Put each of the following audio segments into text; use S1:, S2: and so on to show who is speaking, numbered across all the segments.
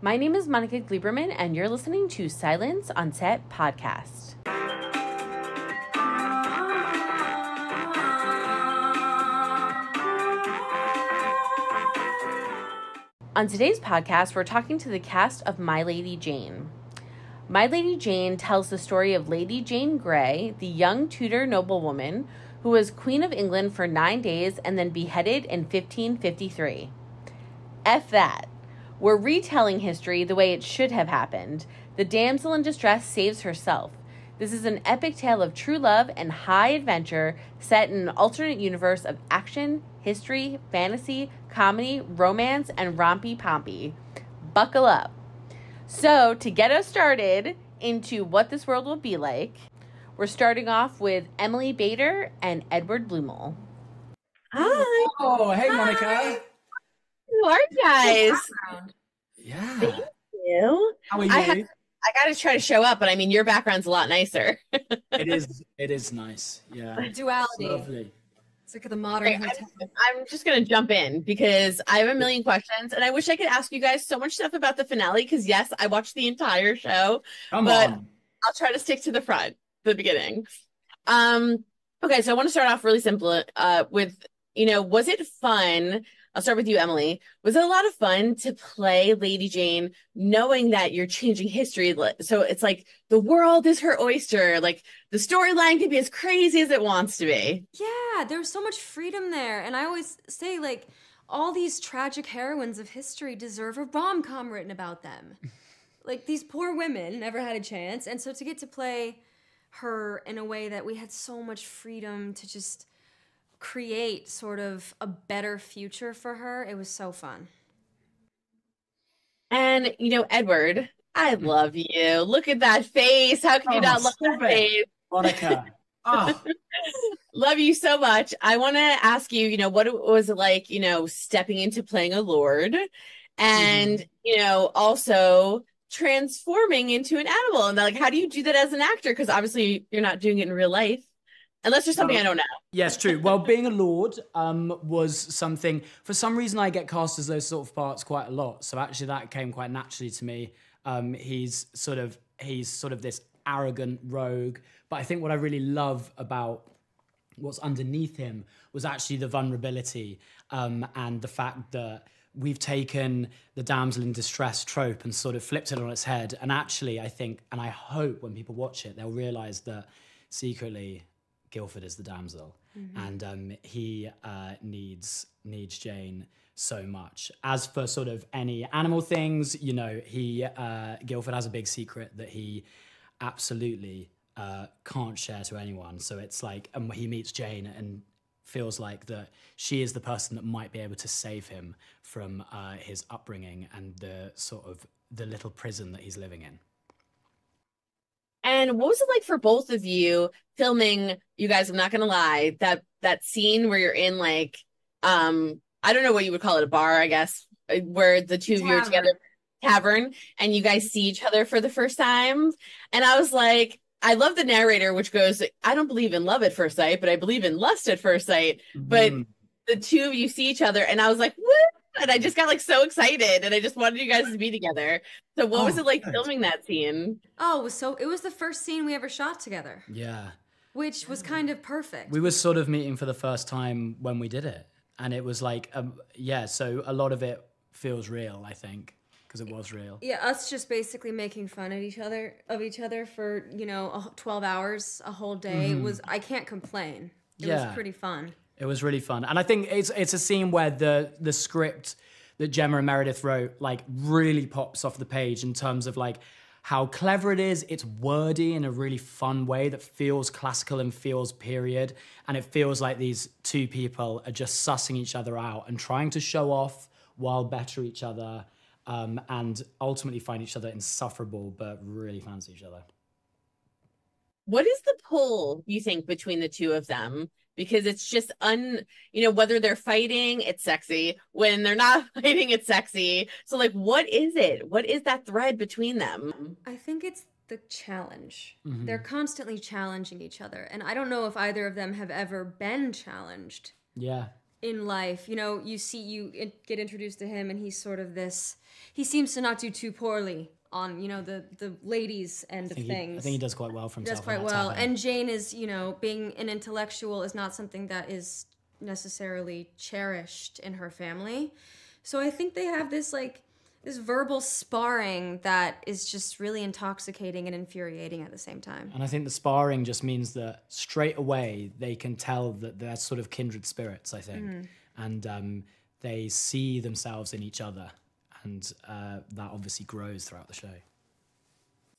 S1: My name is Monica Gleiberman, and you're listening to Silence on Set podcast. On today's podcast, we're talking to the cast of My Lady Jane. My Lady Jane tells the story of Lady Jane Grey, the young Tudor noblewoman who was Queen of England for 9 days and then beheaded in 1553. F that. We're retelling history the way it should have happened. The damsel in distress saves herself. This is an epic tale of true love and high adventure set in an alternate universe of action, history, fantasy, comedy, romance, and rompy-pompy. Buckle up. So, to get us started into what this world will be like, we're starting off with Emily Bader and Edward Blumel.
S2: Hi.
S3: Oh, hey, Monica.
S1: Hi. Who are you guys?
S3: Yeah.
S2: Thank you.
S3: How are you?
S2: I got to try to show up, but I mean, your background's a lot nicer.
S3: It is nice. Yeah.
S4: Duality.
S3: It's lovely.
S4: It's like the modern
S2: Okay,
S4: hotel.
S2: I'm just going to jump in because I have a million questions and I wish I could ask you guys so much stuff about the finale because, yes, I watched the entire show,
S3: Come
S2: but
S3: on.
S2: I'll try to stick to the front, the beginning. Okay, so I want to start off really simple with, was it fun? I'll start with you, Emily. Was it a lot of fun to play Lady Jane knowing that you're changing history? So it's like the world is her oyster. Like the storyline can be as crazy as it wants to be.
S4: Yeah, there was so much freedom there. And I always say, like, all these tragic heroines of history deserve a rom-com written about them. Like, these poor women never had a chance. And so to get to play her in a way that we had so much freedom to just create sort of a better future for her, it was so fun.
S2: And, Edward, I love you. Look at that face. How can you not love that face?
S3: Monica. Oh,
S2: Love you so much. I want to ask you, what it was like, stepping into playing a lord and, also transforming into an animal. And like, how do you do that as an actor? Because obviously you're not doing it in real life. Unless there's something I don't know.
S3: yes, true. Well, being a lord was something, for some reason I get cast as those sort of parts quite a lot. So actually that came quite naturally to me. He's sort of this arrogant rogue. But I think what I really love about what's underneath him was actually the vulnerability and the fact that we've taken the damsel in distress trope and sort of flipped it on its head. And actually, I think, and I hope when people watch it, they'll realize that secretly Guildford is the damsel, and he needs Jane so much. As for sort of any animal things, Guildford has a big secret that he absolutely can't share to anyone. So it's like, he meets Jane and feels like that she is the person that might be able to save him from his upbringing and the little prison that he's living in.
S2: And what was it like for both of you filming, you guys, I'm not going to lie, that scene where you're in like, I don't know what you would call it, a bar, I guess, where the two of you are together, tavern, and you guys see each other for the first time. And I was like, I love the narrator, which goes, I don't believe in love at first sight, but I believe in lust at first sight. But the two of you see each other, and I was like, what? And I just got like so excited, and I just wanted you guys to be together. So what was it like filming that scene?
S4: Oh, it was the first scene we ever shot together.
S3: Yeah.
S4: Which was kind of perfect.
S3: We were sort of meeting for the first time when we did it. And it was like, so a lot of it feels real, I think, because it was real.
S4: Yeah, us just basically making fun of each other for, 12 hours, a whole day. I can't complain. It was pretty fun.
S3: It was really fun. And I think it's a scene where the script that Gemma and Meredith wrote, like, really pops off the page in terms of, like, how clever it is. It's wordy in a really fun way that feels classical and feels period. And it feels like these two people are just sussing each other out and trying to show off while better each other, and ultimately find each other insufferable, but really fancy each other.
S2: What is the pull, you think, between the two of them? Because it's just whether they're fighting, it's sexy. When they're not fighting, it's sexy. So like, what is it? What is that thread between them?
S4: I think it's the challenge. They're constantly challenging each other. And I don't know if either of them have ever been challenged.
S3: Yeah.
S4: in life. You know, you get introduced to him, and he's sort of this. He seems to not do too poorly on, you know, the ladies' end of things.
S3: I think he does quite well for himself.
S4: Does quite well. And Jane is, you know, being an intellectual is not something that is necessarily cherished in her family. So I think they have this verbal sparring that is just really intoxicating and infuriating at the same time.
S3: And I think the sparring just means that straight away they can tell that they're sort of kindred spirits, I think. And they see themselves in each other. And that obviously grows throughout the show.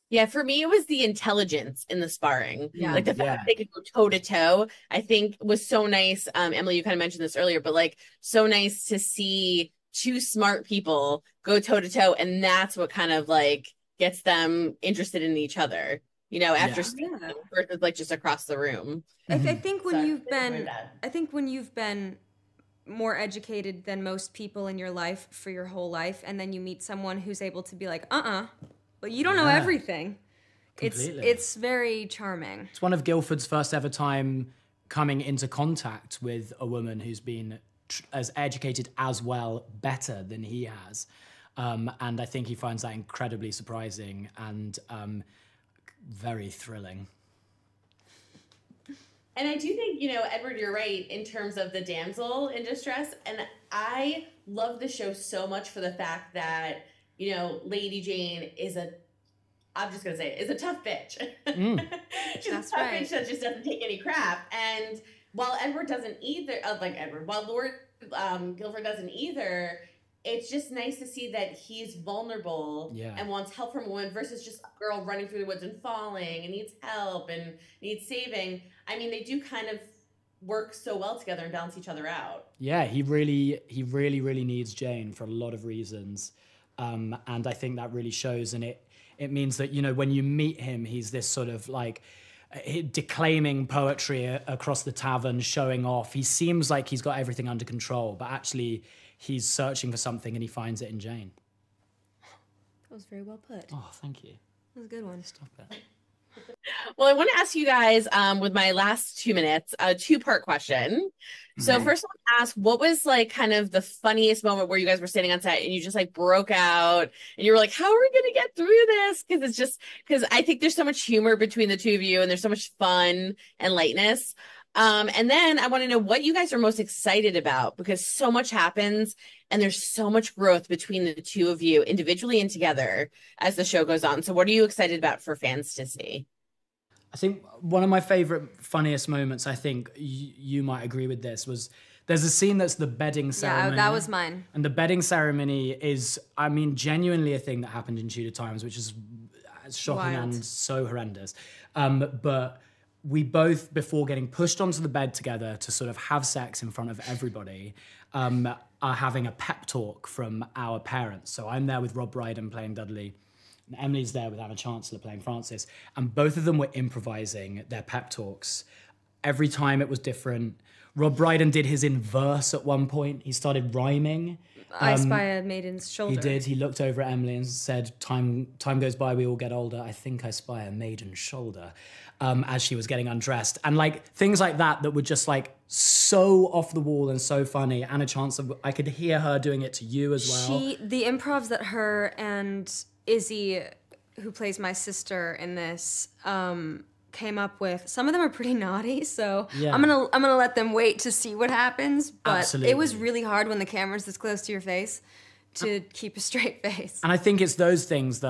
S2: Yeah, for me, it was the intelligence in the sparring.
S4: Yeah.
S2: Like the fact that they could go toe to toe, I think was so nice. Emily, you kind of mentioned this earlier, but like so nice to see two smart people go toe to toe. And that's what kind of like gets them interested in each other, you know, after speaking versus like just across the room.
S4: I think when you've been more educated than most people in your life for your whole life, and then you meet someone who's able to be like, but you don't know everything.
S3: Completely.
S4: It's very charming.
S3: It's one of Guildford's first ever time coming into contact with a woman who's been as educated as well, better than he has. And I think he finds that incredibly surprising and very thrilling.
S2: And I do think, you know, Edward, you're right in terms of the damsel in distress. And I love the show so much for the fact that, you know, Lady Jane is a tough bitch. She's
S4: That's
S2: a tough
S4: right.
S2: bitch that just doesn't take any crap. And while Edward doesn't either, while Lord Guildford doesn't either, it's just nice to see that he's vulnerable and wants help from a woman versus just a girl running through the woods and falling and needs help and needs saving. I mean, they do kind of work so well together and balance each other out.
S3: Yeah, he really needs Jane for a lot of reasons. And I think that really shows, and it means that, you know, when you meet him, he's this sort of like declaiming poetry across the tavern, showing off. He seems like he's got everything under control, but actually he's searching for something and he finds it in Jane.
S4: That was very well put.
S3: Oh, thank you.
S4: That was a good one.
S3: Stop it.
S2: Well, I want to ask you guys, with my last 2 minutes, a 2-part question. So first I want to ask, what was like kind of the funniest moment where you guys were standing on set and you just like broke out and you were like, how are we going to get through this? Because I think there's so much humor between the two of you and there's so much fun and lightness. And then I want to know what you guys are most excited about, because so much happens and there's so much growth between the two of you individually and together as the show goes on. So what are you excited about for fans to see?
S3: I think one of my favorite, funniest moments, I think you might agree with this, was there's a scene that's the bedding ceremony.
S4: Yeah, that was mine.
S3: And the bedding ceremony is, I mean, genuinely a thing that happened in Tudor times, which is shocking
S4: Wild.
S3: and so horrendous. But we both, before getting pushed onto the bed together to sort of have sex in front of everybody, are having a pep talk from our parents. So I'm there with Rob Brydon playing Dudley, and Emily's there with Anna Chancellor playing Frances, and both of them were improvising their pep talks. Every time it was different. Rob Brydon did his in verse at one point. He started rhyming.
S4: I spy a maiden's shoulder.
S3: He did. He looked over at Emily and said, time goes by, we all get older. I think I spy a maiden's shoulder, as she was getting undressed. And like things like that were just like so off the wall and so funny. Anna Chancellor, I could hear her doing it to you as well.
S4: The improvs that her and Izzy, who plays my sister in this, came up with, some of them are pretty naughty, so
S3: Yeah.
S4: I'm gonna let them wait to see what happens. But
S3: Absolutely.
S4: It was really hard when the camera's this close to your face to keep a straight face.
S3: And I think it's those things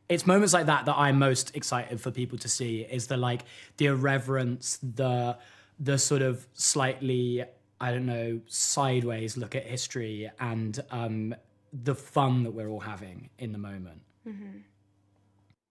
S3: it's moments like that I'm most excited for people to see, is the irreverence, the sort of slightly, I don't know, sideways look at history, and the fun that we're all having in the moment.
S4: Mm-hmm.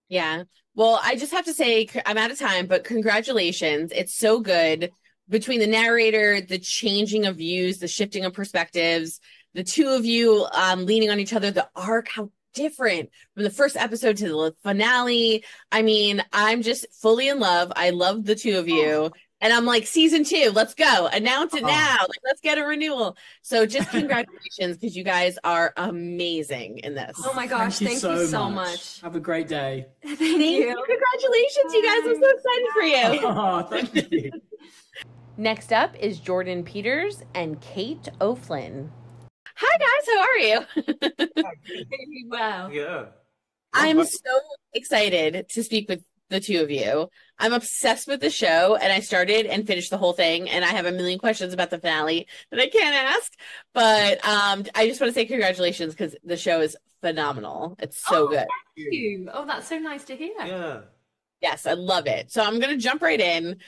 S2: Yeah. Well, I just have to say, I'm out of time, but congratulations. It's so good. Between the narrator, the changing of views, the shifting of perspectives, the two of you leaning on each other, the arc, how different from the first episode to the finale. I mean, I'm just fully in love. I love the two of you. And I'm like, season 2, let's go. Announce it now. Like, let's get a renewal. So just congratulations, because you guys are amazing in this.
S4: Oh my gosh, thank you so much.
S3: Have a great day.
S4: Thank you.
S2: Congratulations, you guys. I'm so excited for you.
S3: Oh, thank you.
S1: Next up is Jordan Peters and Kate O'Flynn.
S2: Hi guys, how are you?
S4: Very well.
S5: Yeah.
S2: I'm so excited to speak with the two of you. I'm obsessed with the show, and I started and finished the whole thing, and I have a million questions about the finale that I can't ask. But I just want to say congratulations because the show is phenomenal. It's so good.
S4: Thank you. Oh, that's so nice to hear.
S5: Yeah.
S2: Yes, I love it. So I'm gonna jump right in.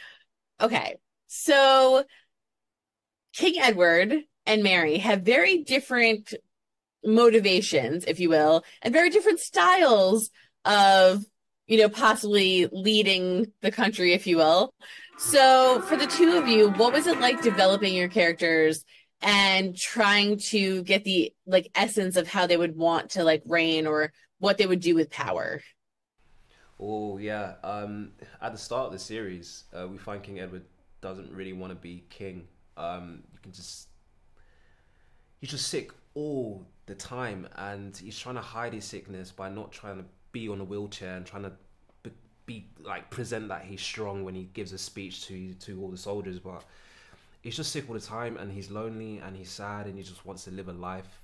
S2: Okay, so King Edward and Mary have very different motivations, if you will, and very different styles of, possibly leading the country, if you will. So for the two of you, what was it like developing your characters and trying to get the essence of how they would want to reign or what they would do with power?
S5: Oh, yeah. At the start of the series, we find King Edward doesn't really want to be king. He's just sick all the time, and he's trying to hide his sickness by not trying to be on a wheelchair and trying to present that he's strong when he gives a speech to all the soldiers. But he's just sick all the time, and he's lonely and he's sad, and he just wants to live a life,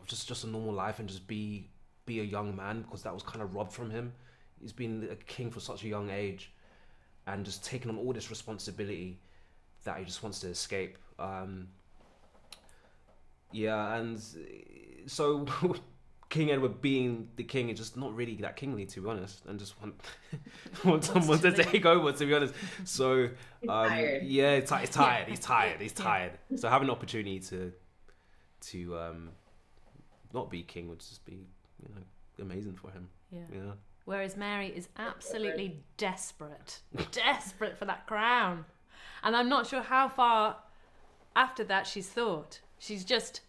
S5: just a normal life, and just be a young man, because that was kind of robbed from him. He's been a king for such a young age, and just taking on all this responsibility that he just wants to escape. Yeah, and so King Edward being the king is just not really that kingly, to be honest, and just want someone to take over, to be honest. So yeah, he's tired. He's tired. So having an opportunity to not be king would just be amazing for him.
S6: Yeah.
S5: Yeah.
S6: Whereas Mary is absolutely desperate for that crown. And I'm not sure how far after that she's thought. She's just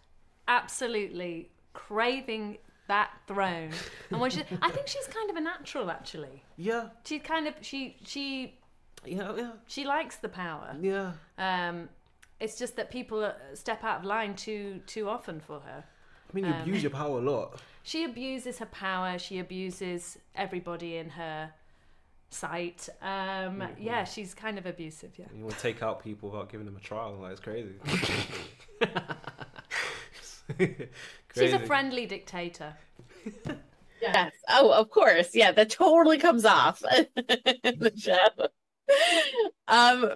S6: absolutely craving that throne. And when I think she's kind of a natural, actually.
S5: Yeah.
S6: She kind of she likes the power.
S5: Yeah.
S6: It's just that people step out of line too often for her.
S5: I mean, you abuse your power a lot.
S6: She abuses her power. She abuses everybody in her sight. Yeah, she's kind of abusive. Yeah.
S5: You want to take out people without giving them a trial? It's crazy.
S6: She's a friendly dictator.
S2: Yes. Oh, of course. Yeah, that totally comes off in the show.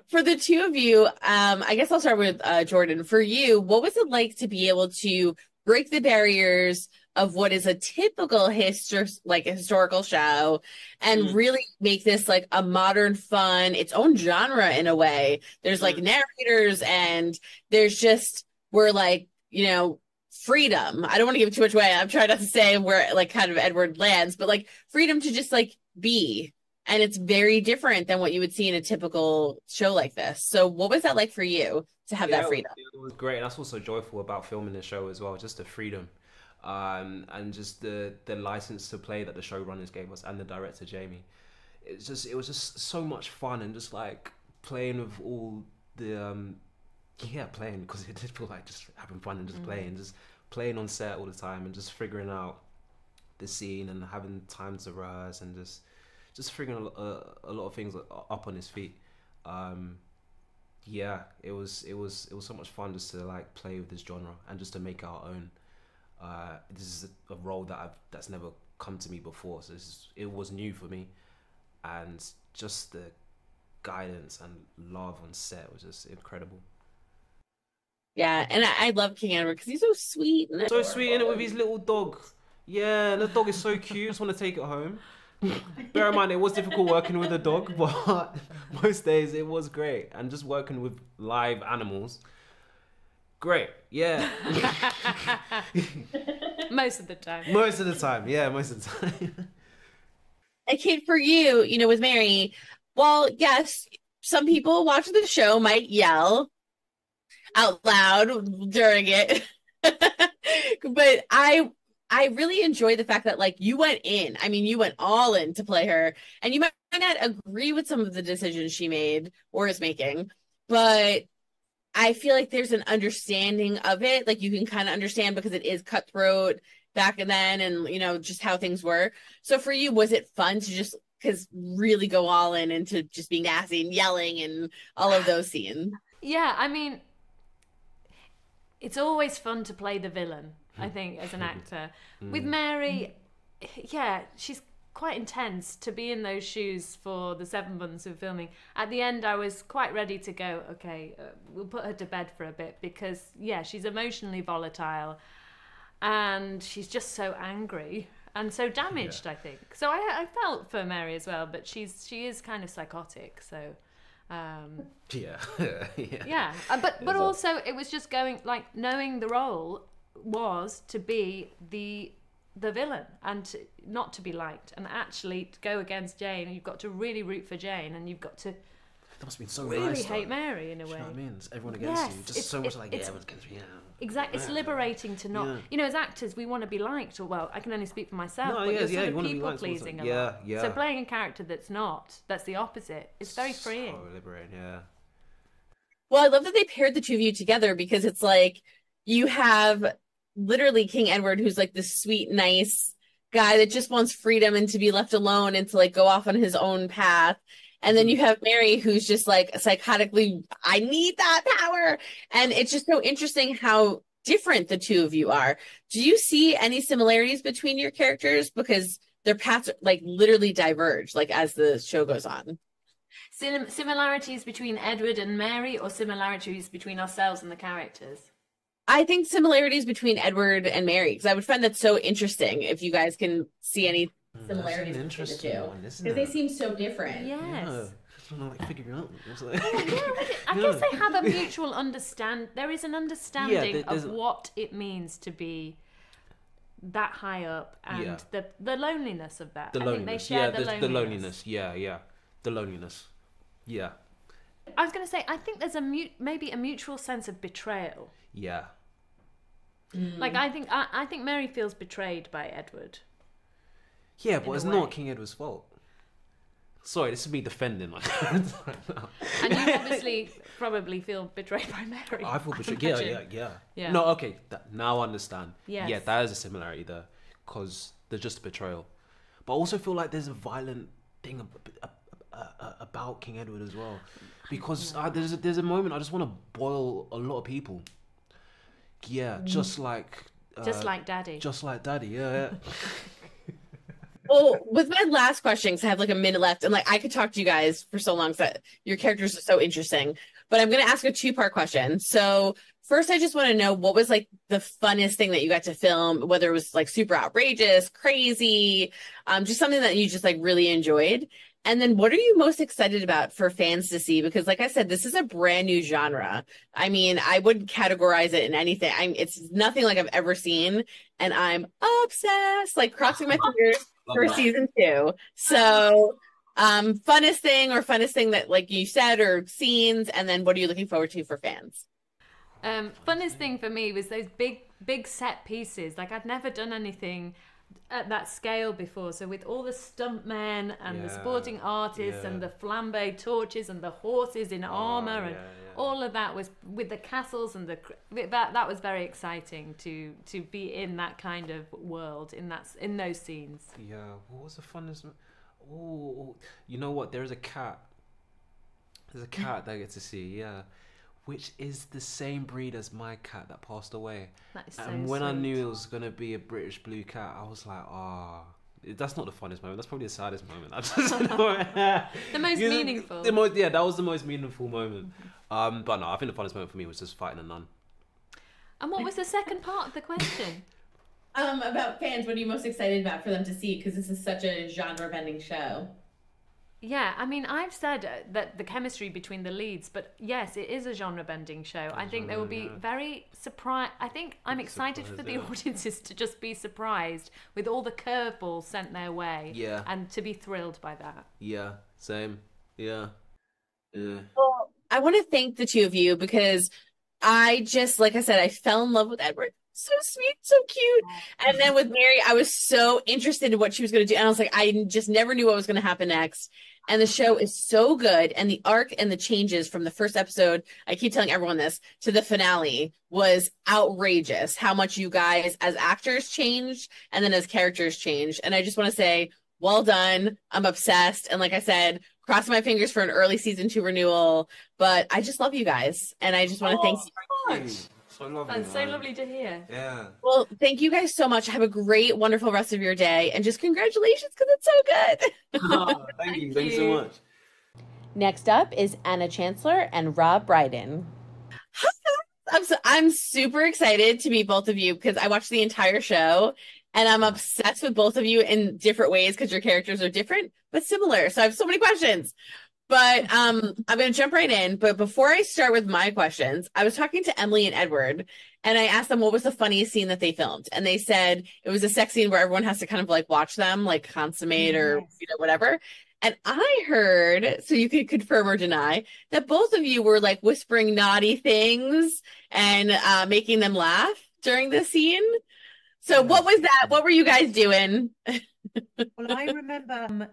S2: For the two of you, I guess I'll start with Jordan. For you, what was it like to be able to break the barriers of what is a typical historical show and really make this a modern, fun, its own genre in a way? There's narrators, and we're freedom. I don't want to give too much away. I'm trying not to say where kind of Edward lands, but freedom to just be. And it's very different than what you would see in a typical show like this. So what was that like for you to have that freedom?
S5: It was great. And that's what's so joyful about filming the show as well, just the freedom. And just the license to play that the showrunners gave us, and the director Jamie. It was just so much fun, and just playing with all the playing, because it did feel like just having fun and just playing, just playing on set all the time, and just figuring out the scene and having time to rehearse, and just figuring a lot of things up on his feet. Yeah, it was so much fun just to play with this genre and just to make our own. This is a role that's never come to me before, so it was new for me, and just the guidance and love on set was just incredible.
S2: Yeah, and I love King Edward because he's so sweet.
S5: So sweet, in it, with his little dog. Yeah, the dog is so cute. I just want to take it home. Bear in mind, it was difficult working with a dog, but most days it was great. And just working with live animals, great. Yeah.
S6: Most of the time.
S5: Most of the time. Yeah, most of the time.
S2: And Kate, for you, with Mary, well, yes, some people watching the show might yell out loud during it. But I really enjoy the fact that you went in. I mean, you went all in to play her, and you might not agree with some of the decisions she made or is making, but I feel like there's an understanding of it. You can kind of understand because it is cutthroat back then, and just how things were. So for you, was it fun to just because really go all in into just being nasty and yelling and all of those scenes.
S6: Yeah, I mean, it's always fun to play the villain, I think, as an actor. With Mary, yeah, she's quite intense to be in those shoes for the 7 months of filming. At the end, I was quite ready to go, okay, we'll put her to bed for a bit because, yeah, she's emotionally volatile and she's just so angry and so damaged, I think. So I felt for Mary as well, but she is kind of psychotic, so... yeah. But also it was just going, like, knowing the role was to be the villain and not to be liked, and actually to go against Jane, and you've got to really root for Jane, and you've got to
S5: That must have been so
S6: really
S5: nice,
S6: hate Mary in a way.
S5: You know what I mean? It's everyone against
S6: Yes,
S5: you. Just so much like, yeah, everyone's against me. Yeah.
S6: Exactly, it's liberating to not,
S5: Yeah.
S6: you know, as actors we want to be liked, or well, I can only speak for myself,
S5: No,
S6: but
S5: yeah,
S6: you're
S5: yeah,
S6: sort
S5: you
S6: of
S5: wanna be
S6: people
S5: liked all the
S6: pleasing
S5: time.
S6: a lot.
S5: Yeah.
S6: So playing a character that's the opposite, it's very freeing.
S5: So liberating, yeah.
S2: Well, I love that they paired the two of you together because it's like you have literally King Edward, who's like this sweet, nice guy that just wants freedom and to be left alone and to like go off on his own path. And then you have Mary, who's just like psychotically, I need that power. And it's just so interesting how different the two of you are. Do you see any similarities between your characters? Because their paths like literally diverge, like as the show goes on.
S6: Similarities between Edward and Mary, or similarities between ourselves and the characters?
S2: I think similarities between Edward and Mary, because I would find that so interesting if you guys can see any similarities between the two. Because they seem so different.
S6: Yes.
S5: Yeah. I don't know, like figuring out. It's like,
S6: I guess they have a mutual understand. There is an understanding
S5: there's
S6: of what it means to be that high up, and the loneliness of that.
S5: the
S6: I
S5: loneliness.
S6: think they share the
S5: the loneliness. Yeah. The loneliness. Yeah.
S6: I was going to say, I think there's maybe a mutual sense of betrayal.
S5: Yeah.
S6: Like I think Mary feels betrayed by Edward.
S5: Yeah, but
S6: a
S5: it's
S6: way.
S5: not King Edward's fault. Sorry, this is me defending.
S6: And you obviously probably feel betrayed by Mary.
S5: I feel betrayed.
S6: imagine.
S5: Yeah. No, okay. Now I understand.
S6: Yes.
S5: Yeah, that is a similarity there, because there's just a betrayal. But I also feel like there's a violent thing about King Edward as well, because there's a moment I just want to boil a lot of people. Yeah, just like
S6: Daddy.
S5: Just like Daddy. Yeah.
S2: Well, with my last question, because I have like a minute left, and like I could talk to you guys for so long, because your characters are so interesting. But I'm going to ask a 2-part question. So first, I just want to know, what was like the funnest thing that you got to film, whether it was like super outrageous, crazy, just something that you just like really enjoyed. And then what are you most excited about for fans to see? Because like I said, this is a brand new genre. I mean, I wouldn't categorize it in anything. it's nothing like I've ever seen. And I'm obsessed, like crossing my fingers for season 2. So funnest thing that like you said, or scenes, and then what are you looking forward to for fans?
S6: Funnest thing for me was those big set pieces. Like I'd never done anything at that scale before, so with all the stuntmen and the sporting artists and the flambe torches and the horses in armor and all of that, was with the castles and that was very exciting to be in that kind of world, in those scenes.
S5: Yeah. What was the funnest? Oh, you know what? There's a cat that I get to see. Yeah. Which is the same breed as my cat that passed away.
S6: That is so
S5: And when I
S6: sweet.
S5: knew it was going to be a British blue cat, I was like, that's not the funniest moment. That's probably the saddest moment. I just,
S6: The most meaningful.
S5: That was the most meaningful moment. But no, I think the funnest moment for me was just fighting a nun.
S6: And what was the second part of the question?
S2: About fans, what are you most excited about for them to see? Because this is such a genre-bending show.
S6: Yeah, I mean, I've said that the chemistry between the leads, but yes, it is a genre-bending show. I think they will be very surprised. I think I'm excited for the audiences to just be surprised with all the curveballs sent their way.
S5: Yeah.
S6: And to be thrilled by that.
S5: Yeah, same. Yeah.
S2: Well, I want to thank the two of you, because I just, like I said, I fell in love with Edward. So sweet, so cute. And then with Mary, I was so interested in what she was going to do. And I was like, I just never knew what was going to happen next. And the show is so good. And the arc and the changes from the first episode, I keep telling everyone this, to the finale was outrageous. How much you guys as actors changed and then as characters changed. And I just want to say, well done. I'm obsessed. And like I said, crossing my fingers for an early season 2 renewal. But I just love you guys. And I just want to thank you.
S5: So lovely.
S6: That's so lovely to hear.
S5: Yeah.
S2: Well, thank you guys so much. Have a great, wonderful rest of your day. And just congratulations because it's so good.
S5: Thank you. Thanks so much.
S1: Next up is Anna Chancellor and Rob Brydon.
S2: I'm super excited to meet both of you because I watched the entire show and I'm obsessed with both of you in different ways because your characters are different but similar. So I have so many questions. But I'm going to jump right in. But before I start with my questions, I was talking to Emily and Edward, and I asked them what was the funniest scene that they filmed. And they said it was a sex scene where everyone has to kind of like watch them, like consummate or whatever. And I heard, so you could confirm or deny, that both of you were like whispering naughty things and making them laugh during the scene. So what was that? What were you guys doing?
S7: Well, I remember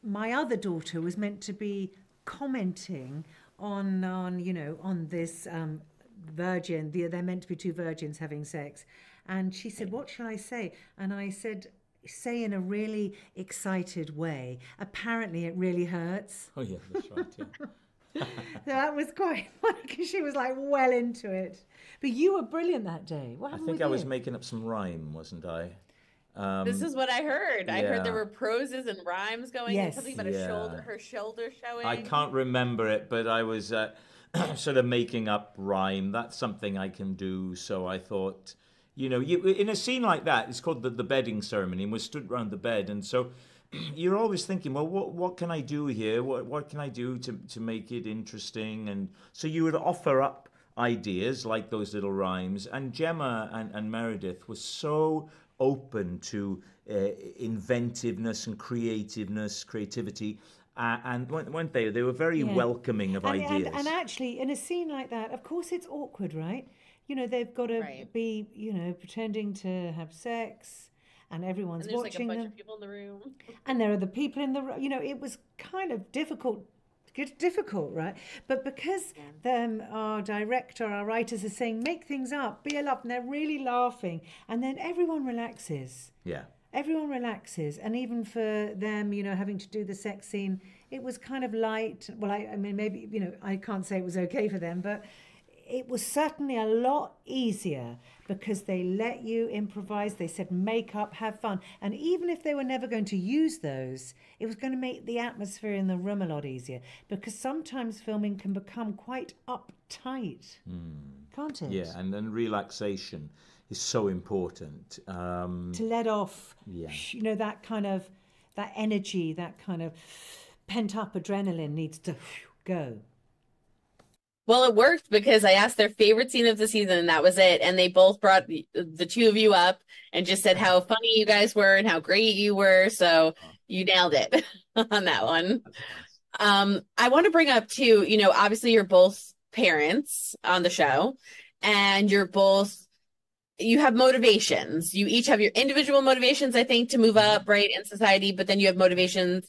S7: my other daughter was meant to be commenting on this virgin. They're meant to be two virgins having sex, and she said, "What shall I say?" And I said, "Say in a really excited way. Apparently, it really hurts."
S8: Oh yeah, that's right. Yeah.
S7: So that was quite funny because she was like well into it. But you were brilliant that day. What
S8: I
S7: happened
S8: think
S7: with
S8: I was
S7: you?
S8: making up some rhyme, wasn't I?
S2: This is what I heard. I heard there
S8: yeah.
S2: were proses and rhymes going and
S7: Yes.
S2: something about her shoulder showing.
S8: I can't remember it, but I was sort of making up rhyme. That's something I can do. So I thought, in a scene like that, it's called the bedding ceremony, and we're stood around the bed, and so you're always thinking, well, what can I do here? What can I do to make it interesting? And so you would offer up ideas like those little rhymes, and Gemma and Meredith were so open to inventiveness and creativity, and weren't they? They were very welcoming of ideas.
S7: And actually, in a scene like that, of course, it's awkward, right? They've got to be, pretending to have sex, and everyone's
S2: and there's
S7: watching
S2: like a bunch
S7: them.
S2: of people in the room.
S7: And there are the people in the room. It was kind of difficult, right? But because our director, our writers are saying, make things up, be a laugh, and they're really laughing, and then everyone relaxes.
S8: Yeah.
S7: Everyone relaxes, and even for them, having to do the sex scene, it was kind of light. Well, I mean, maybe, I can't say it was okay for them, but it was certainly a lot easier because they let you improvise. They said, make up, have fun. And even if they were never going to use those, it was going to make the atmosphere in the room a lot easier, because sometimes filming can become quite uptight, can't it?
S8: Yeah, and then relaxation is so important.
S7: To let off, that energy, that kind of pent-up adrenaline needs to go.
S2: Well, it worked because I asked their favorite scene of the season, and that was it. And they both brought the two of you up and just said how funny you guys were and how great you were. So you nailed it on that one. I want to bring up too, obviously you're both parents on the show, and you have motivations. You each have your individual motivations, I think, to move up, right, in society, but then you have motivations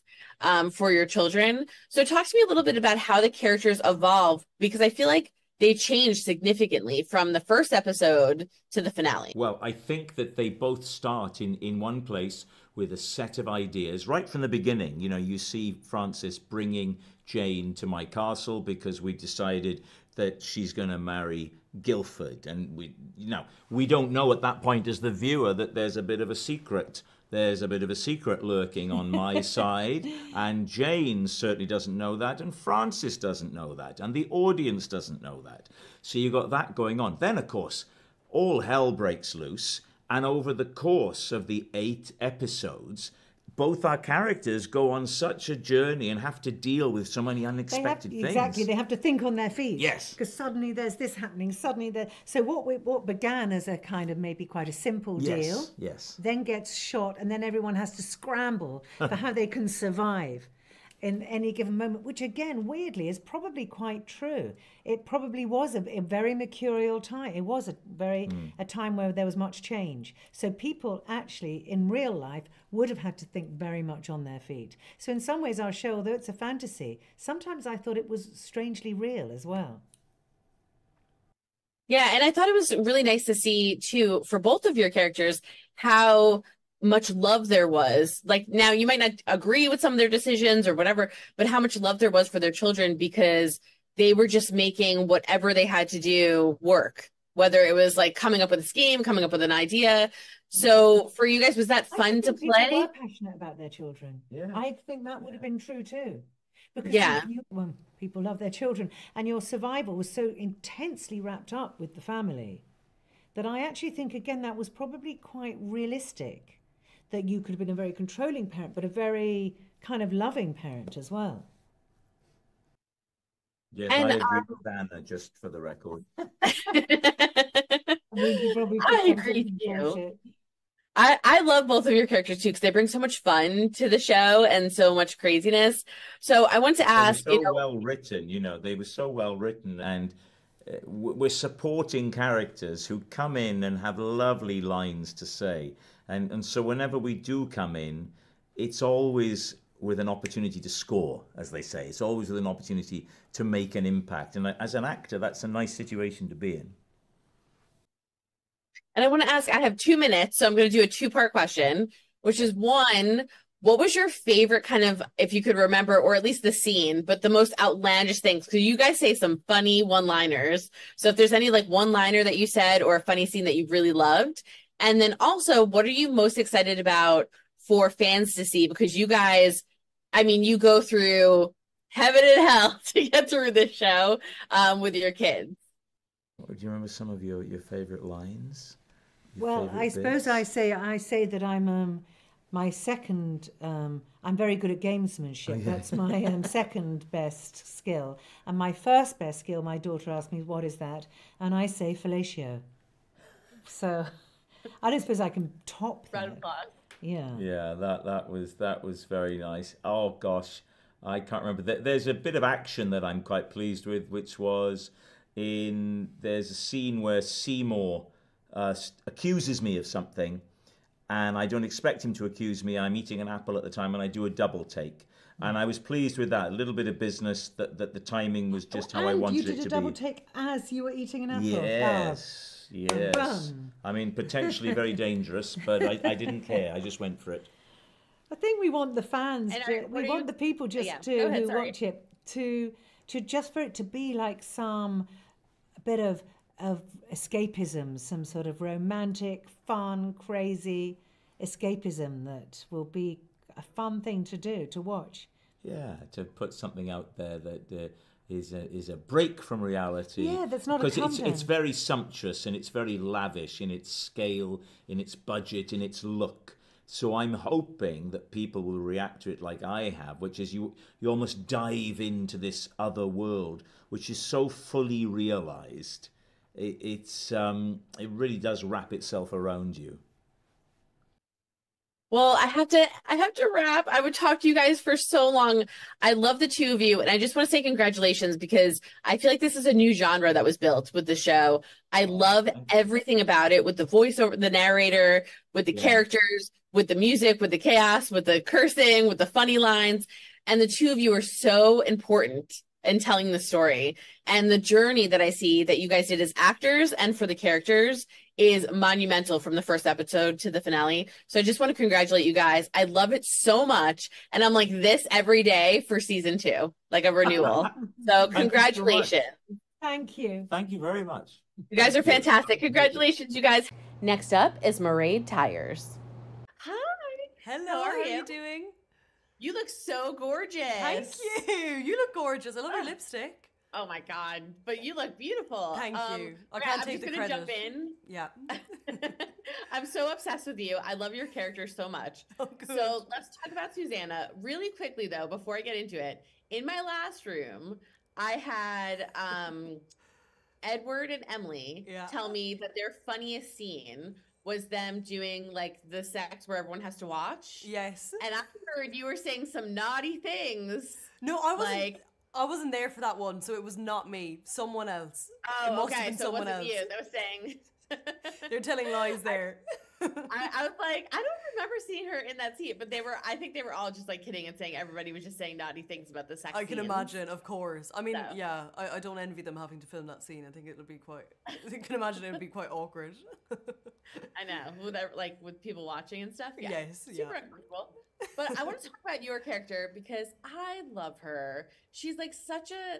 S2: for your children. So talk to me a little bit about how the characters evolve, because I feel like they changed significantly from the first episode to the finale.
S8: Well, I think that they both start in one place with a set of ideas right from the beginning. You see Frances bringing Jane to my castle because we decided that she's going to marry Guildford, and we don't know at that point as the viewer that there's a bit of a secret. There's a bit of a secret lurking on my side, and Jane certainly doesn't know that, and Frances doesn't know that, and the audience doesn't know that. So you got that going on. Then, of course, all hell breaks loose, and over the course of the 8 episodes, both our characters go on such a journey and have to deal with so many unexpected things.
S7: Exactly, they have to think on their feet.
S8: Yes.
S7: Because suddenly there's this happening, suddenly there. So what began as a kind of maybe quite a simple deal, then gets shot, and then everyone has to scramble for how they can survive in any given moment, which again, weirdly, is probably quite true. It probably was a very mercurial time. It was a time where there was much change. So people actually, in real life, would have had to think very much on their feet. So in some ways, our show, although it's a fantasy, sometimes I thought it was strangely real as well.
S2: Yeah, and I thought it was really nice to see, too, for both of your characters, how much love there was. Like, now you might not agree with some of their decisions or whatever, but how much love there was for their children because they were just making whatever they had to do work, whether it was like coming up with a scheme, coming up with an idea. So for you guys, was that fun to play?
S7: People were passionate about their children.
S8: Yeah.
S7: I think that would have been true too. Because
S2: Yeah.
S7: when people love their children, and your survival was so intensely wrapped up with the family, that I actually think, again, that was probably quite realistic, that you could have been a very controlling parent, but a very kind of loving parent as well.
S8: Yes,
S2: And,
S8: I agree with Anna, just for the record.
S7: I mean, you probably
S2: I
S7: could
S2: agree with you.
S7: control it.
S2: I love both of your characters too because they bring so much fun to the show and so much craziness. So I want to ask,
S8: They were so well written, they were so well written, and we're supporting characters who come in and have lovely lines to say. And so whenever we do come in, it's always with an opportunity to score, as they say. It's always with an opportunity to make an impact. And as an actor, that's a nice situation to be in.
S2: and I want to ask, I have 2 minutes, so I'm going to do a 2-part question, which is one, what was your favorite kind of, if you could remember, or at least the scene, but the most outlandish things? Because you guys say some funny one-liners. So if there's any like one-liner that you said or a funny scene that you really loved. And then also, what are you most excited about for fans to see? Because you guys, I mean, you go through heaven and hell to get through this show with your kids.
S8: Do you remember some of your favorite lines?
S7: Well, I suppose I say that I'm my second. I'm very good at gamesmanship. That's my second best skill, and my first best skill. My daughter asked me, "What is that?" And I say fellatio. So I don't suppose I can top that.
S2: Round of applause.
S7: Yeah.
S8: Yeah, that was very nice. Oh gosh, I can't remember. There's a bit of action that I'm quite pleased with, which was there's a scene where Seymour accuses me of something, and I don't expect him to accuse me. I'm eating an apple at the time, and I do a double take. And I was pleased with that. A little bit of business, that the timing was just how I wanted it to be.
S7: And you did a double take as you were eating an apple?
S8: Yes, yes. I mean, potentially very dangerous, but I didn't care. I just went for it.
S7: I think we want the fans, we want the people who watch it to just for it to be like some bit of escapism, some sort of romantic, fun, crazy escapism that will be a fun thing to do, to watch.
S8: Yeah, to put something out there that is a break from reality.
S7: Yeah, that's not a come
S8: because it's very sumptuous and it's very lavish in its scale, in its budget, in its look. So I'm hoping that people will react to it like I have, which is you almost dive into this other world, which is so fully realized. It really does wrap itself around you.
S2: Well, I have to wrap. I would talk to you guys for so long. I love the two of you, and I just want to say congratulations because I feel like this is a new genre that was built with the show. I love everything about it, with the voiceover, the narrator, with the characters, with the music, with the chaos, with the cursing, with the funny lines. And the two of you are so important in telling the story. And the journey that I see that you guys did as actors and for the characters is monumental from the first episode to the finale. So I just want to congratulate you guys. I love it so much. And I'm like this every day for season 2, like a renewal. So congratulations.
S7: Thank you.
S8: Thank you very much.
S2: You guys are fantastic. Congratulations, you guys.
S1: Next up is Mairead Tyers.
S2: Hi.
S6: Hello,
S2: How are
S6: how are
S2: you?
S6: you doing?
S2: You look so gorgeous.
S6: Thank you. You look gorgeous. I love your lipstick.
S2: Oh my God. But you look beautiful.
S6: Thank you. I
S2: okay,
S6: can't
S2: I'm
S6: take
S2: just
S6: the
S2: gonna
S6: credit.
S2: jump in.
S6: Yeah.
S2: I'm so obsessed with you. I love your character so much.
S6: Oh, good.
S2: So let's talk about Susanna really quickly, though, before I get into it. In my last room, I had Edward and Emily tell me that their funniest scene was them doing like the sex where everyone has to watch.
S6: Yes.
S2: And I heard you were saying some naughty things.
S6: No, I wasn't there for that one, so it was not me. Someone else.
S2: Oh,
S6: it must
S2: okay.
S6: have been
S2: So it
S6: someone
S2: wasn't
S6: else.
S2: you that was saying.
S6: They're telling lies there.
S2: I was like, I don't remember seeing her in that scene, but I think they were all just like kidding and saying everybody was just saying naughty things about the sex
S9: I can
S2: scenes.
S9: imagine, of course. I mean,
S2: So.
S9: yeah, I don't envy them having to film that scene. I think it'll be quite, I can imagine it would be quite awkward.
S2: I know, with people watching and stuff. Yeah,
S9: yes,
S2: super uncomfortable. But I want to talk about your character because I love her. She's like such a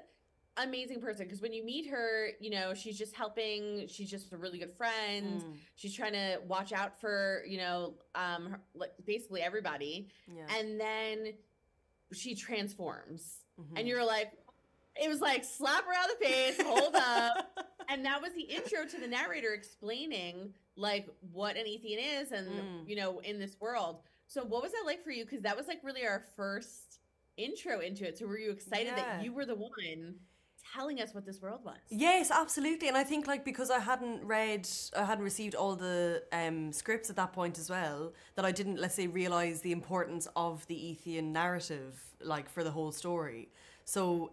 S2: amazing person because when you meet her, you know, she's just helping. She's just a really good friend. She's trying to watch out for, you know, basically everybody.
S9: Yeah.
S2: And then she transforms, and you're like, it was like slap her on the face, hold up, and that was the intro to the narrator explaining like what an Ethian is, and you know, in this world. So what was that like for you? Because that was like really our first intro into it. So were you excited that you were the one telling us what this world was?
S9: Yes, absolutely. And I think like because I hadn't received all the scripts at that point as well, that I didn't, let's say, realize the importance of the Ethian narrative like for the whole story. So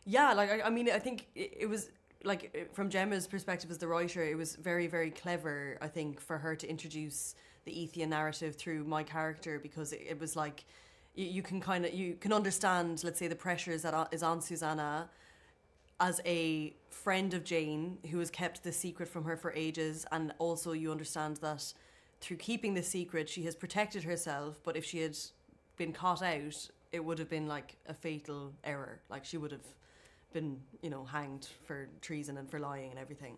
S9: yeah, like I mean, I think it was like from Gemma's perspective as the writer, it was very, very clever, I think, for her to introduce the Ethian narrative through my character, because it was like you can understand, let's say, the pressures that is on Susanna as a friend of Jane who has kept this secret from her for ages, and also you understand that through keeping the secret she has protected herself, but if she had been caught out it would have been like a fatal error, like she would have been, you know, hanged for treason and for lying and everything.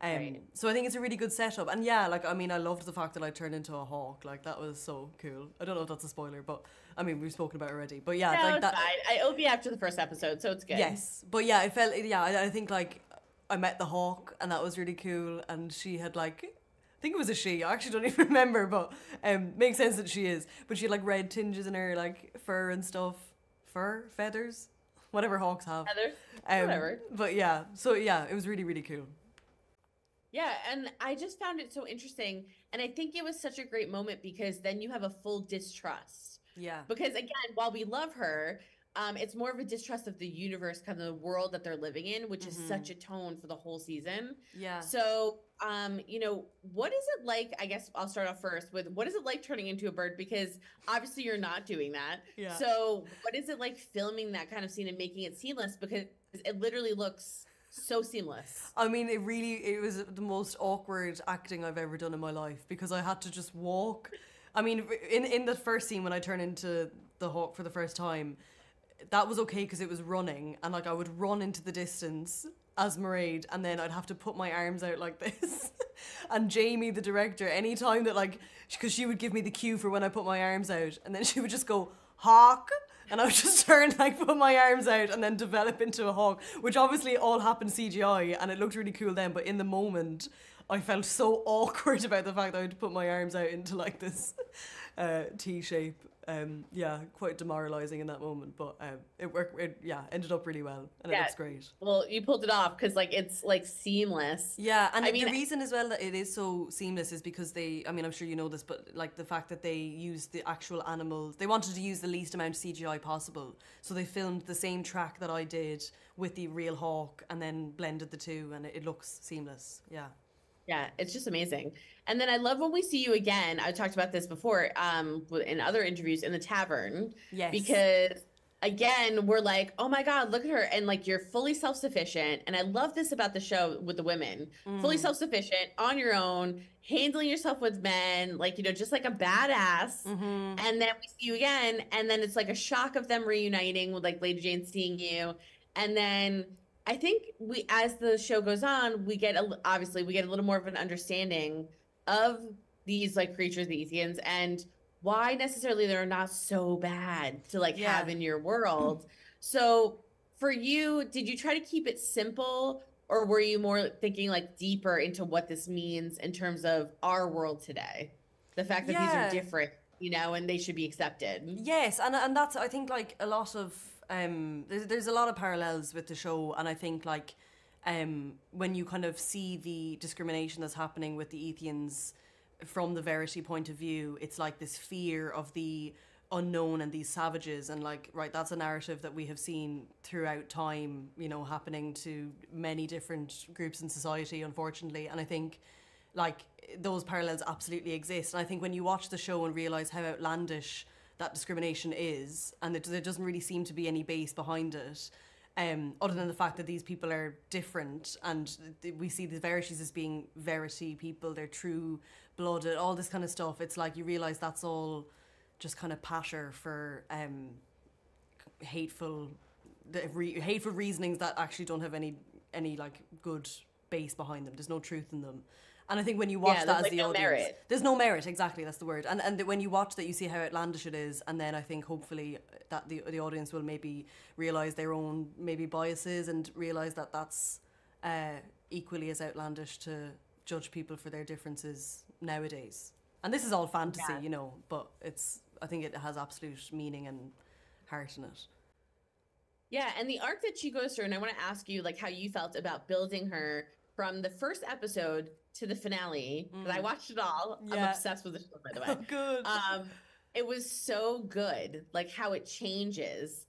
S2: Right.
S9: So I think it's a really good setup. And yeah, like, I mean, I loved the fact that I turned into a hawk. Like, that was so cool. I don't know if that's a spoiler, but I mean, we've spoken about it already. But yeah,
S2: no,
S9: like that.
S2: Fine. It'll be after the first episode, so it's good.
S9: Yes. But yeah, I think like I met the hawk and that was really cool. And she had like, I think it was a she. I actually don't even remember, but makes sense that she is. But she had like red tinges in her like fur and stuff. Fur? Feathers? Whatever hawks have.
S2: Feathers? Whatever.
S9: But yeah, so yeah, it was really, really cool.
S2: Yeah, and I just found it so interesting. And I think it was such a great moment because then you have a full distrust.
S9: Yeah.
S2: Because again, while we love her, it's more of a distrust of the universe, kind of the world that they're living in, which is such a tone for the whole season.
S9: Yeah.
S2: So, you know, what is it like? I guess I'll start off first with what is it like turning into a bird? Because obviously you're not doing that.
S9: Yeah.
S2: So what is it like filming that kind of scene and making it seamless? Because it literally looks so seamless.
S9: I mean, it was the most awkward acting I've ever done in my life, because I had to just walk. I mean, in the first scene when I turn into the hawk for the first time, that was okay because it was running, and like I would run into the distance as Mairead, and then I'd have to put my arms out like this. And Jamie, the director, anytime that like, because she would give me the cue for when I put my arms out, and then she would just go, hawk, and I would just turn, like, put my arms out and then develop into a hawk, which obviously all happened CGI, and it looked really cool then, but in the moment I felt so awkward about the fact that I had to put my arms out into like this T shape. Yeah, quite demoralizing in that moment, but it worked. It ended up really well, and it looks great.
S2: Well, you pulled it off because like it's like seamless.
S9: Yeah, and the reason as well that it is so seamless is because I'm sure you know this, but like the fact that they used the actual animals, they wanted to use the least amount of CGI possible, so they filmed the same track that I did with the real hawk, and then blended the two, and it looks seamless. Yeah.
S2: Yeah, it's just amazing. And then I love when we see you again. I talked about this before in other interviews in the tavern.
S9: Yes.
S2: Because again, we're like, oh my God, look at her. And like, you're fully self-sufficient. And I love this about the show with the women. Fully self-sufficient, on your own, handling yourself with men, like, you know, just like a badass. And then we see you again. And then it's like a shock of them reuniting with like Lady Jane seeing you. And then I think as the show goes on, we get a little more of an understanding of these like creatures, the Ethians, and why necessarily they're not so bad to like have in your world. So for you, did you try to keep it simple, or were you more thinking like deeper into what this means in terms of our world today? The fact that these are different, you know, and they should be accepted.
S9: Yes, and that's, I think, like a lot of there's a lot of parallels with the show, and I think like when you kind of see the discrimination that's happening with the Ethians from the Verity point of view, it's like this fear of the unknown and these savages, and like, right, that's a narrative that we have seen throughout time, you know, happening to many different groups in society, unfortunately. And I think like those parallels absolutely exist. And I think when you watch the show and realize how outlandish that discrimination is, and there doesn't really seem to be any base behind it, other than the fact that these people are different, and we see the Verities as being Verity people, they're true blooded, all this kind of stuff. It's like you realize that's all just kind of patter for hateful reasonings that actually don't have any like good base behind them. There's no truth in them. And I think when you watch that as like the audience, merit. There's no merit, exactly, that's the word. And when you watch that, you see how outlandish it is, and then I think hopefully that the audience will maybe realise their own maybe biases and realise that that's equally as outlandish to judge people for their differences nowadays. And this is all fantasy, you know, but I think it has absolute meaning and heart in it.
S2: Yeah, and the arc that she goes through, and I want to ask you like how you felt about building her from the first episode to the finale, because I watched it all. Yeah. I'm obsessed with the show, by the way.
S9: Oh, good.
S2: It was so good, like how it changes,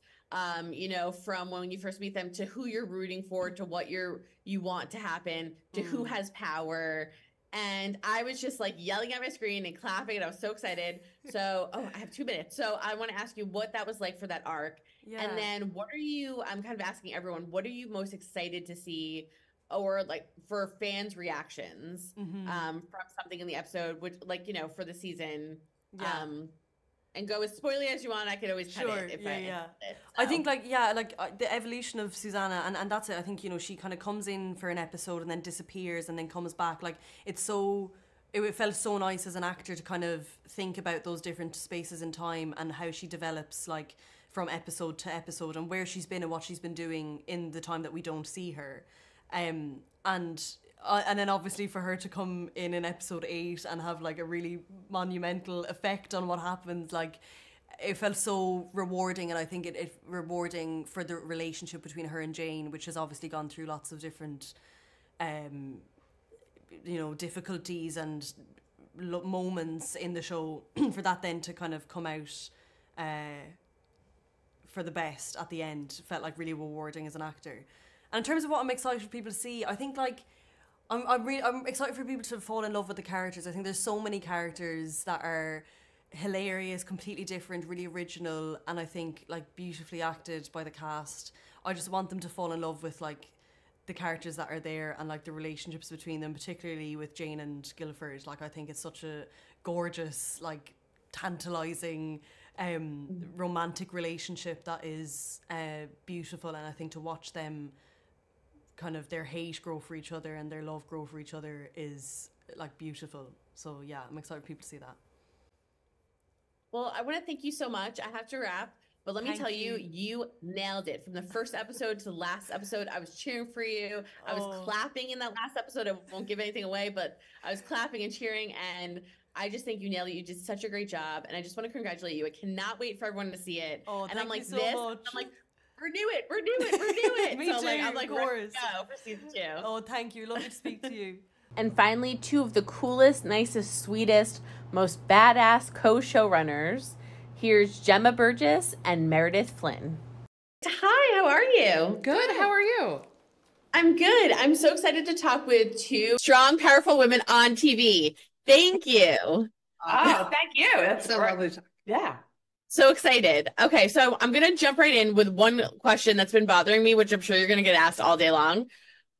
S2: you know, from when you first meet them to who you're rooting for, to what you want to happen, to who has power. And I was just like yelling at my screen and clapping, and I was so excited. So, I have 2 minutes. So I want to ask you what that was like for that arc. Yeah. And then I'm kind of asking everyone, what are you most excited to see, or like for fans' reactions from something in the episode, which, like, you know, for the season, and go as spoilery as you want. I could always cut it if
S9: I think the evolution of Susanna, and that's it. I think, you know, she kind of comes in for an episode and then disappears and then comes back. Like it felt so nice as an actor to kind of think about those different spaces in time and how she develops, like from episode to episode, and where she's been and what she's been doing in the time that we don't see her. And then obviously for her to come in episode 8 and have like a really monumental effect on what happens, like it felt so rewarding. And I think it rewarding for the relationship between her and Jane, which has obviously gone through lots of different you know, difficulties and moments in the show, for that then to kind of come out for the best at the end felt like really rewarding as an actor. And in terms of what I'm excited for people to see, I think like I'm excited for people to fall in love with the characters. I think there's so many characters that are hilarious, completely different, really original, and I think like beautifully acted by the cast. I just want them to fall in love with like the characters that are there and like the relationships between them, particularly with Jane and Guilford. Like I think it's such a gorgeous, like tantalizing romantic relationship that is beautiful, and I think to watch them kind of their hate grow for each other and their love grow for each other is like beautiful. So yeah, I'm excited for people to see that.
S2: Well, I want to thank you so much. I have to wrap, but let me tell you, you nailed it. From the first episode to the last episode, I was cheering for you. I was clapping in that last episode. I won't give anything away, but I was clapping and cheering, and I just think you nailed it. You did such a great job, and I just want to congratulate you. I cannot wait for everyone to see it.
S9: Oh,
S2: and I'm like,
S9: so much.
S2: I'm like, renew it.
S9: Me
S2: so
S9: too,
S2: like, I'm like,
S9: of course.
S2: Go for season 2.
S9: Oh, thank you. Lovely to speak to you.
S1: And finally, 2 of the coolest, nicest, sweetest, most badass co-showrunners. Here's Gemma Burgess and Meredith Flynn.
S2: Hi, how are you?
S10: Good. How are you?
S2: I'm good. I'm so excited to talk with 2 strong, powerful women on TV. Thank you.
S10: Oh, thank you. That's so lovely. Yeah.
S2: So excited. Okay, so I'm going to jump right in with one question that's been bothering me, which I'm sure you're going to get asked all day long.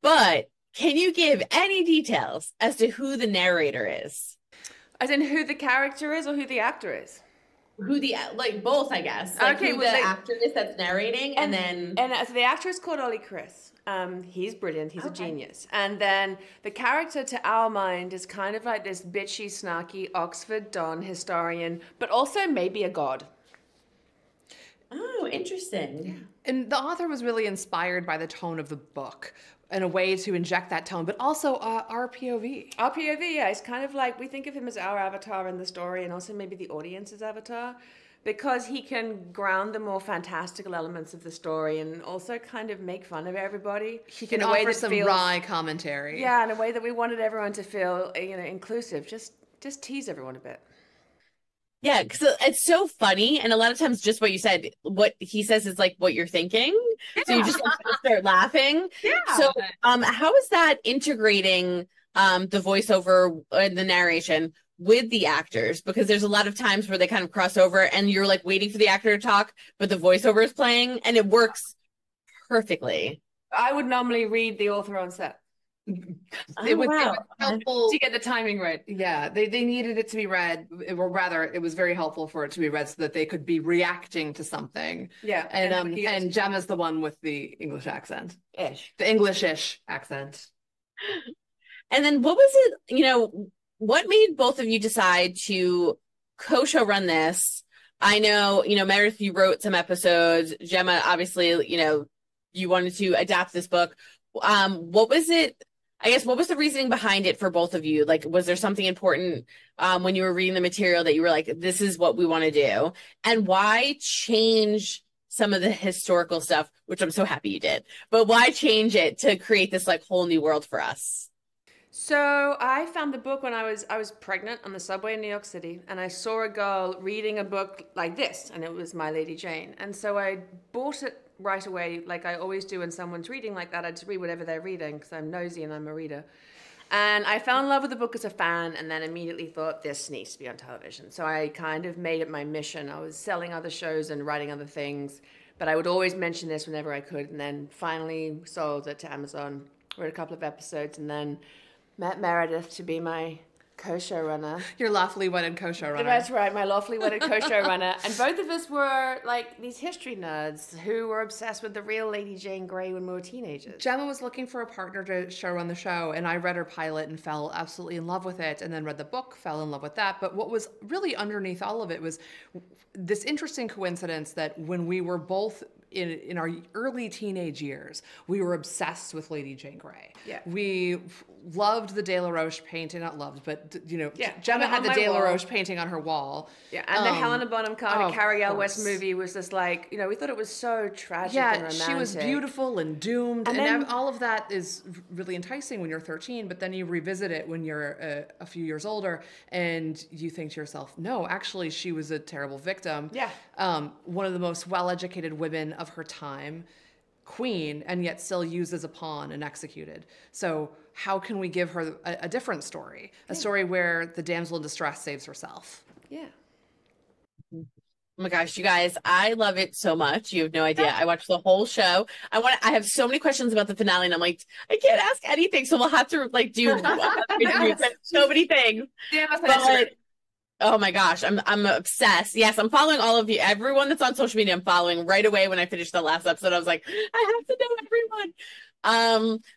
S2: But can you give any details as to who the narrator is?
S10: As in who the character is or who the actor is?
S2: Who like both, I guess. Like
S10: okay,
S2: who the actor is that's narrating, and then...
S10: And so the actor is called Ollie Chris. He's brilliant. He's a genius. And then the character, to our mind, is kind of like this bitchy, snarky Oxford Don historian, but also maybe a god.
S2: Oh, interesting.
S10: Yeah.
S11: And the author was really inspired by the tone of the book in a way to inject that tone, but also our POV.
S10: Our POV, yeah. It's kind of like, we think of him as our avatar in the story, and also maybe the audience's avatar, because he can ground the more fantastical elements of the story and also kind of make fun of everybody.
S11: He can offer some wry commentary.
S10: Yeah, in a way that we wanted everyone to feel, inclusive. Just tease everyone a bit.
S2: Yeah, because it's so funny, and a lot of times just what you said, what he says is like what you're thinking, so you just start laughing.
S10: Yeah.
S2: So, how is that integrating the voiceover and the narration with the actors, because there's a lot of times where they kind of cross over and you're like waiting for the actor to talk, but the voiceover is playing and it works perfectly.
S10: I would normally read the author on set.
S11: It was helpful to get the timing right. Yeah, they needed it to be read, or rather, it was very helpful for it to be read so that they could be reacting to something.
S10: Yeah,
S11: and Gemma's the one with the English accent, the English-ish accent.
S2: And then what was it? What made both of you decide to co-show run this? I know, Meredith, you wrote some episodes. Gemma, obviously, you wanted to adapt this book. What was it? I guess, what was the reasoning behind it for both of you? Like, was there something important when you were reading the material that you were like, this is what we want to do? And why change some of the historical stuff, which I'm so happy you did, but why change it to create this like whole new world for us?
S10: So I found the book when I was pregnant on the subway in New York City, and I saw a girl reading a book like this, and it was My Lady Jane. And so I bought it right away, like I always do when someone's reading like that. I just read whatever they're reading because I'm nosy and I'm a reader. And I fell in love with the book as a fan, and then immediately thought this needs to be on television. So I kind of made it my mission. I was selling other shows and writing other things, but I would always mention this whenever I could. And then finally sold it to Amazon, wrote a couple of episodes, and then met Meredith to be my co-showrunner.
S11: Your lawfully wedded co-showrunner.
S10: That's right, my lawfully wedded co-showrunner. And both of us were like these history nerds who were obsessed with the real Lady Jane Grey when we were teenagers.
S11: Gemma was looking for a partner to showrun the show, and I read her pilot and fell absolutely in love with it, and then read the book, fell in love with that. But what was really underneath all of it was this interesting coincidence that when we were both in our early teenage years, we were obsessed with Lady Jane Grey.
S10: Yeah.
S11: We loved the De La Roche painting, not loved, but
S10: yeah.
S11: Gemma had the De La Roche painting on her wall.
S10: Yeah, and the Helena Bonham Carter, Carrie L. West movie was just like, we thought it was so tragic and romantic.
S11: She was beautiful and doomed, and then, all of that is really enticing when you're 13, but then you revisit it when you're a few years older, and you think to yourself, no, actually, she was a terrible victim.
S10: Yeah.
S11: One of the most well-educated women of her time, queen, and yet still used as a pawn and executed. So how can we give her a different story? A story where the damsel in distress saves herself.
S10: Yeah.
S2: Oh my gosh, you guys, I love it so much. You have no idea. I watched the whole show. I have so many questions about the finale, and I'm like, I can't ask anything, so we'll have to like do so many things. But, oh my gosh, I'm obsessed. Yes, I'm following all of you. Everyone that's on social media, I'm following right away. When I finished the last episode, I was like, I have to know everyone.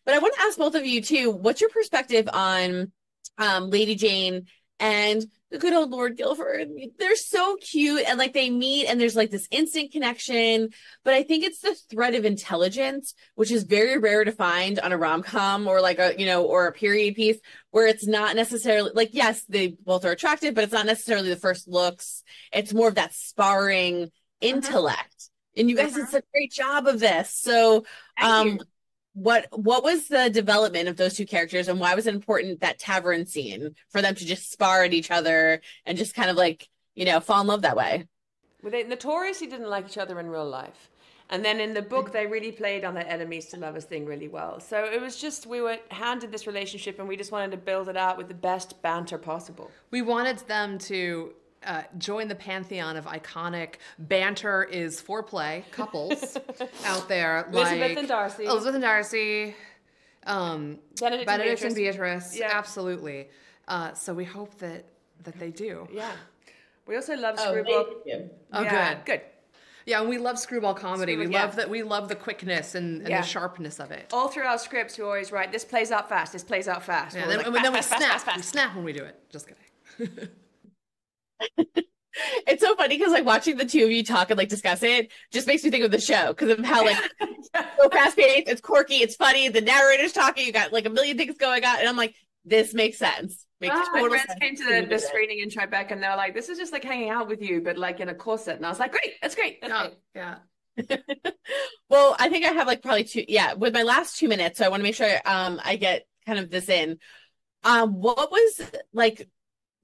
S2: But I want to ask both of you too, what's your perspective on Lady Jane and the good old Lord Guilford? They're so cute, and like they meet, and there's like this instant connection. But I think it's the thread of intelligence, which is very rare to find on a rom-com or like or a period piece, where it's not necessarily like, yes, they both are attractive, but it's not necessarily the first looks. It's more of that sparring intellect. And you guys did such a great job of this. So, what was the development of those two characters, and why was it important, that tavern scene, for them to just spar at each other and just kind of like, fall in love that way?
S10: Well, they notoriously didn't like each other in real life. And then in the book, they really played on the enemies to lovers thing really well. So it was just, we were handed this relationship, and we just wanted to build it out with the best banter possible.
S11: We wanted them to join the pantheon of iconic banter is foreplay couples out there,
S10: Elizabeth and Darcy,
S11: Benedict and Beatrice.
S10: Yeah.
S11: Absolutely. So we hope that they do.
S10: Yeah. We also love Screwball. Good.
S11: Yeah, and we love screwball comedy. We love the quickness and the sharpness of it.
S10: All through our scripts, we always write, this plays out fast, this plays out fast.
S11: Yeah, and then we snap. We snap when we do it. Just kidding.
S2: It's so funny because like watching the two of you talk and like discuss it just makes me think of the show, because of how like so fast paced, it's quirky, it's funny, the narrator's talking, you got like a million things going on, and I'm like, this makes sense.
S10: My friends came to the screening in Tribeca, and they were like, this is just like hanging out with you, but like in a corset. And I was like, great, that's great.
S11: Yeah.
S2: Well, I think I have like probably with my last 2 minutes, so I want to make sure I get kind of this in. What was like,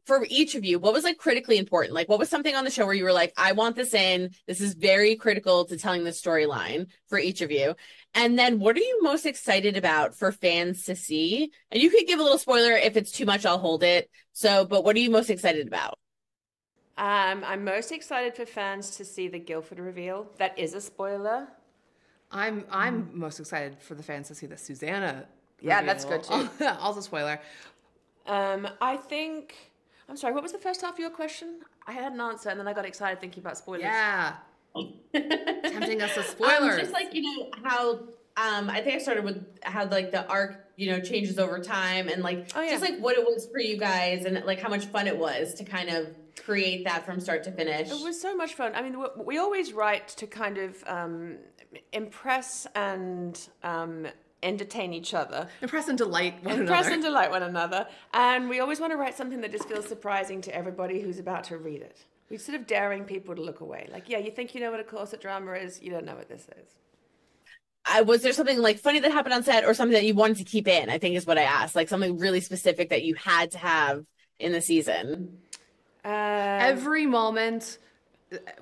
S2: for each of you, what was like critically important? Like, what was something on the show where you were like, I want this in, this is very critical to telling the storyline for each of you? And then what are you most excited about for fans to see? And you could give a little spoiler. If it's too much, I'll hold it. So, but what are you most excited about?
S10: I'm most excited for fans to see the Guildford reveal. That is a spoiler.
S11: I'm most excited for the fans to see the Susanna.
S10: Yeah,
S11: reveal.
S10: that's good too.
S11: Also spoiler.
S10: I think. I'm sorry. What was the first half of your question? I had an answer, and then I got excited thinking about spoilers.
S11: Yeah. Tempting us with spoilers.
S2: Just like, how I think I started with how like the arc, changes over time, and like just like what it was for you guys, and like how much fun it was to kind of create that from start to finish.
S10: It was so much fun. I mean, we always write to kind of impress and entertain each other.
S11: Impress and delight one
S10: another. And we always want to write something that just feels surprising to everybody who's about to read it. We're sort of daring people to look away. Like, yeah, you think you know what a corset drama is, you don't know what this is.
S2: Was there something like funny that happened on set, or something that you wanted to keep in? I think is what I asked. Like something really specific that you had to have in the season.
S11: Every moment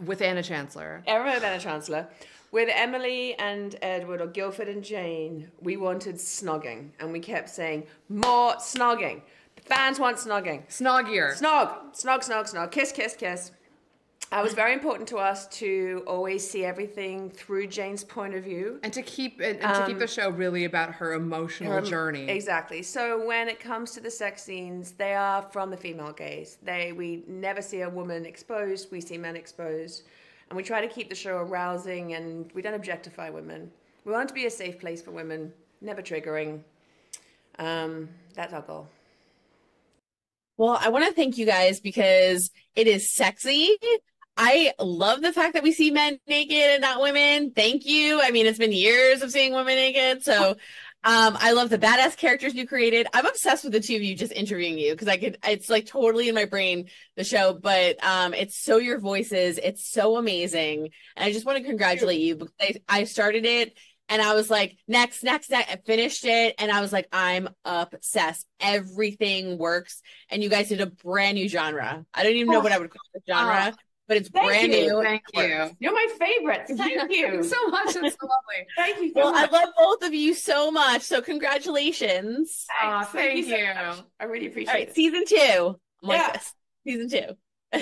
S11: with Anna Chancellor.
S10: With Emily and Edward, or Guildford and Jane, we wanted snogging, and we kept saying, more snogging. The fans want snogging.
S11: Snoggier.
S10: Snog. Kiss, kiss, kiss. It was very important to us to always see everything through Jane's point of view.
S11: And to keep the show really about her emotional journey.
S10: Exactly. So when it comes to the sex scenes, they are from the female gaze. We never see a woman exposed, we see men exposed. And we try to keep the show arousing, and we don't objectify women. We want it to be a safe place for women, never triggering. That's our goal.
S2: Well, I want to thank you guys because it is sexy. I love the fact that we see men naked and not women. Thank you. I mean, it's been years of seeing women naked. So I love the badass characters you created. I'm obsessed with the two of you just interviewing you because it's like totally in my brain, the show, but it's so your voices. It's so amazing. And I just want to congratulate you because I started it and I was like, next. I finished it and I was like, I'm obsessed. Everything works. And you guys did a brand new genre. I don't even know what I would call the genre. But it's brand new.
S10: Thank you. You're my favorite. Thank you
S11: so much. It's so lovely.
S10: Thank you so
S2: I
S10: much.
S2: love both of you so much. So congratulations.
S10: Thank you. I really appreciate it.
S2: Season 2. I'm like this. Season 2.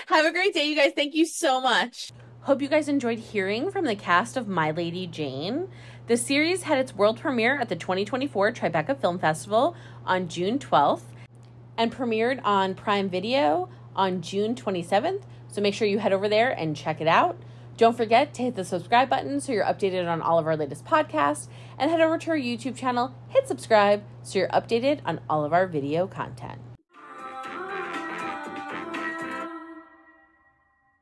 S2: Have a great day, you guys. Thank you so much.
S1: Hope you guys enjoyed hearing from the cast of My Lady Jane. The series had its world premiere at the 2024 Tribeca Film Festival on June 12th and premiered on Prime Video on June 27th. So make sure you head over there and check it out. Don't forget to hit the subscribe button so you're updated on all of our latest podcasts, and head over to our YouTube channel, hit subscribe so you're updated on all of our video content.